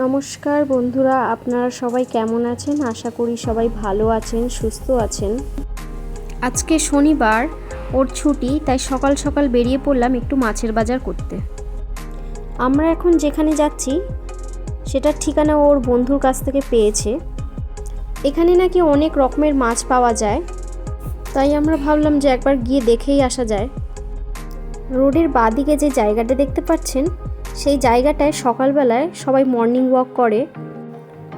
নমস্কার বন্ধুরা, আপনারা সবাই কেমন আছেন? আশা করি সবাই ভালো আছেন, সুস্থ আছেন। আজকে শনিবার, ওর ছুটি, তাই সকাল সকাল বেরিয়ে পড়লাম একটু মাছের বাজার করতে। আমরা এখন যেখানে যাচ্ছি সেটার ঠিকানা ওর বন্ধুর কাছ থেকে পেয়েছে। এখানে নাকি অনেক রকমের মাছ পাওয়া যায়, তাই আমরা ভাবলাম যে একবার গিয়ে দেখেই আসা যায়। রোডের বাঁদিকে যে জায়গাটা দেখতে পাচ্ছেন, সেই জায়গাটায় সকালবেলায় সবাই মর্নিং ওয়াক করে,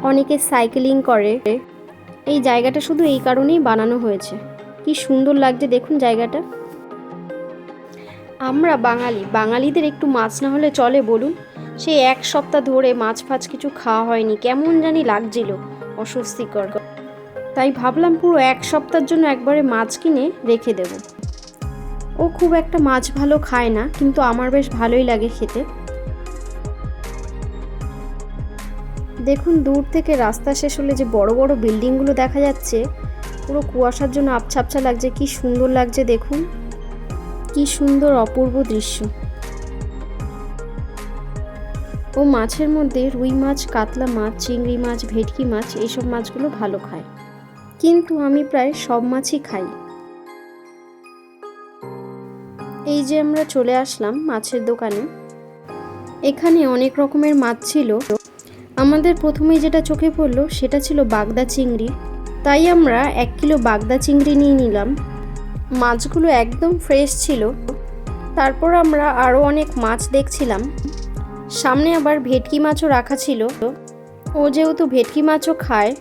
অনেকে সাইকেলিং করে। এই জায়গাটা শুধু এই কারণেই বানানো হয়েছে। কি সুন্দর লাগছে দেখুন জায়গাটা। আমরা বাঙালিদের একটু মাছ না হলে চলে বলুন? সেই এক সপ্তাহ ধরে মাছ ফাছ কিছু খাওয়া হয়নি, কেমন জানি লাগছিল, অস্বস্তিকর। তাই ভাবলাম পুরো এক সপ্তাহের জন্য একবারে মাছ কিনে রেখে দেব। ও খুব একটা মাছ ভালো খায় না, কিন্তু আমার বেশ ভালোই লাগে খেতে। দেখুন দূর থেকে রাস্তা শেষ হলে যে বড় বড় বিল্ডিংগুলো দেখা যাচ্ছে, পুরো কুয়াশার জন্য আবছা আবছা লাগছে। কি সুন্দর লাগছে দেখুন, কি সুন্দর অপূর্ব দৃশ্য। ও মাছের মধ্যে রুই মাছ, কাতলা মাছ, চিংড়ি মাছ, ভেটকি মাছ, এইসব মাছগুলো ভালো খায়, কিন্তু আমি প্রায় সব মাছই খাই। এই যে আমরা চলে আসলাম মাছের দোকানে। এখানে অনেক রকমের মাছ ছিল। আমাদের প্রথমেই যেটা চোখে পড়লো সেটা ছিল বাগদা চিংড়ি, তাই আমরা 1 কিলো বাগদা চিংড়ি নিয়ে নিলাম। মাছগুলো একদম ফ্রেশ ছিল। তারপর আমরা আরও অনেক মাছ দেখছিলাম। সামনে আবার ভেটকি মাছও রাখা ছিল। ও যেহেতু ভেটকি মাছও খায়,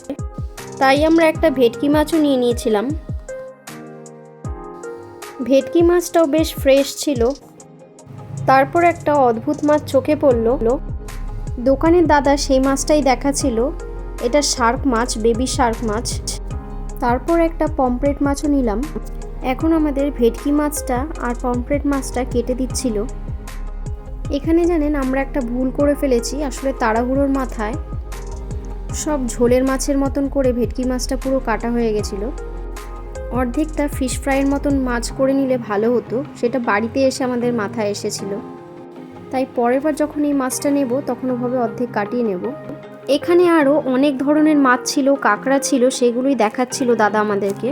তাই আমরা একটা ভেটকি মাছও নিয়ে নিয়েছিলাম। ভেটকি মাছটাও বেশ ফ্রেশ ছিল। তারপর একটা অদ্ভুত মাছ চোখে পড়ল। দোকানের দাদা সেই মাছটাই দেখাচ্ছিল, এটা শার্ক মাছ, বেবি শার্ক মাছ। তারপর একটা পমফ্রেট মাছও নিলাম। এখন আমাদের ভেটকি মাছটা আর পমফ্রেট মাছটা কেটে দিচ্ছিল। এখানে জানেন আমরা একটা ভুল করে ফেলেছি। আসলে তাড়াহুড়োর মাথায় সব ঝোলের মাছের মতন করে ভেটকি মাছটা পুরো কাটা হয়ে গেছিলো। অর্ধেকটা ফিশ ফ্রাইয়ের মতন মাছ করে নিলে ভালো হতো, সেটা বাড়িতে এসে আমাদের মাথায় এসেছিল। তাই পরের বার যখন এই মাছটা নেব তখন ওভাবে অর্ধেক কাটিয়ে নেব। এখানে আরও অনেক ধরনের মাছ ছিল, কাঁকড়া ছিল, সেগুলোই দেখাচ্ছিল দাদা আমাদেরকে।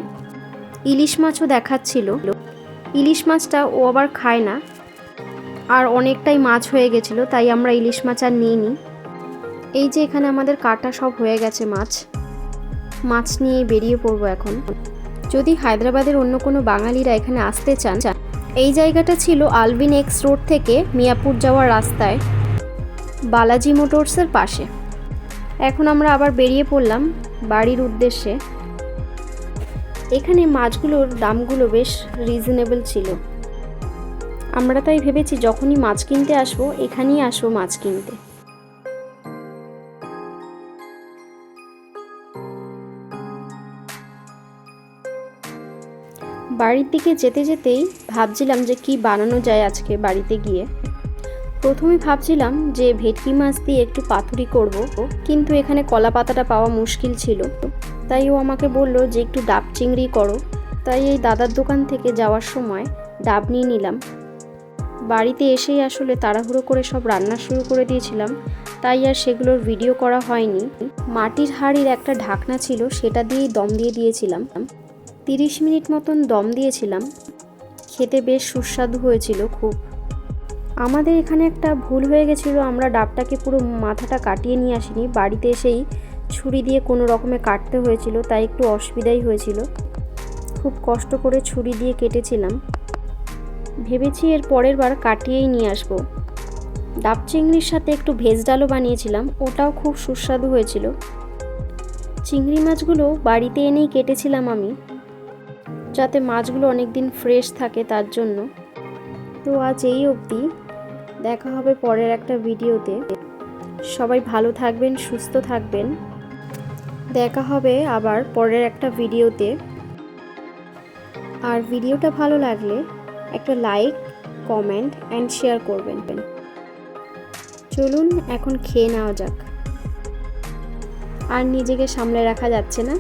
ইলিশ মাছও দেখাচ্ছিল। ইলিশ মাছটা ও আবার খায় না, আর অনেকটাই মাছ হয়ে গেছিলো, তাই আমরা ইলিশ মাছ আর নিইনি। এই যে এখানে আমাদের কাটা সব হয়ে গেছে মাছ নিয়ে বেরিয়ে পড়বো এখন। যদি হায়দ্রাবাদের অন্য কোনো বাঙালিরা এখানে আসতে চান, এই জায়গাটা ছিল আলভিন এক্স রোড থেকে মিয়াপুর যাওয়ার রাস্তায়, বালাজি মোটরসের পাশে। এখন আমরা আবার বেরিয়ে পড়লাম বাড়ির উদ্দেশ্যে। এখানে মাছগুলোর দামগুলো বেশ রিজনেবল ছিল। আমরা তাই ভেবেছি যখনই মাছ কিনতে আসবো এখানেই আসবো মাছ কিনতে। বাড়ির দিকে যেতে যেতেই ভাবছিলাম যে কি বানানো যায় আজকে বাড়িতে গিয়ে। প্রথমে ভাবছিলাম যে ভেটকি মাছ দিয়ে একটু পাতুরি করব, কিন্তু এখানে কলা পাতাটা পাওয়া মুশকিল ছিল। তাই ও আমাকে বলল যে একটু ডাব চিংড়ি করো। তাই এই দাদার দোকান থেকে যাওয়ার সময় ডাব নিয়ে নিলাম। বাড়িতে এসেই আসলে তাড়াহুড়ো করে সব রান্না শুরু করে দিয়েছিলাম, তাই আর সেগুলোর ভিডিও করা হয়নি। মাটির হাঁড়ির একটা ঢাকনা ছিল, সেটা দিয়েই দম দিয়ে দিয়েছিলাম। 30 মিনিট মতন দম দিয়েছিলাম। খেতে বেশ সুস্বাদু হয়েছিল খুব। আমাদের এখানে একটা ভুল হয়ে গেছিলো, আমরা ডাবটাকে পুরো মাথাটা কাটিয়ে নিয়ে আসিনি, বাড়িতে এসেই ছুরি দিয়ে কোনো রকমে কাটতে হয়েছিল, তাই একটু অসুবিধাই হয়েছিল। খুব কষ্ট করে ছুরি দিয়ে কেটেছিলাম। ভেবেছি এর পরের বার কাটিয়েই নিয়ে আসবো। ডাব চিংড়ির সাথে একটু ভেজ ডালও বানিয়েছিলাম, ওটাও খুব সুস্বাদু হয়েছিল। চিংড়ি মাছগুলো বাড়িতে এনেই কেটেছিলাম আমি, যাতে মাছগুলো অনেক দিন ফ্রেশ থাকে তার জন্য। তো আজ এই অবধি, দেখা হবে পরের একটা ভিডিওতে। সবাই ভালো থাকবেন, সুস্থ থাকবেন। দেখা হবে আবার পরের একটা ভিডিওতে। আর ভিডিওটা ভালো লাগলে একটা লাইক, কমেন্ট অ্যান্ড শেয়ার করবেন। চলুন এখন খেয়ে নেওয়া যাক। আর নিজেকে সামলে রাখা যাচ্ছে না।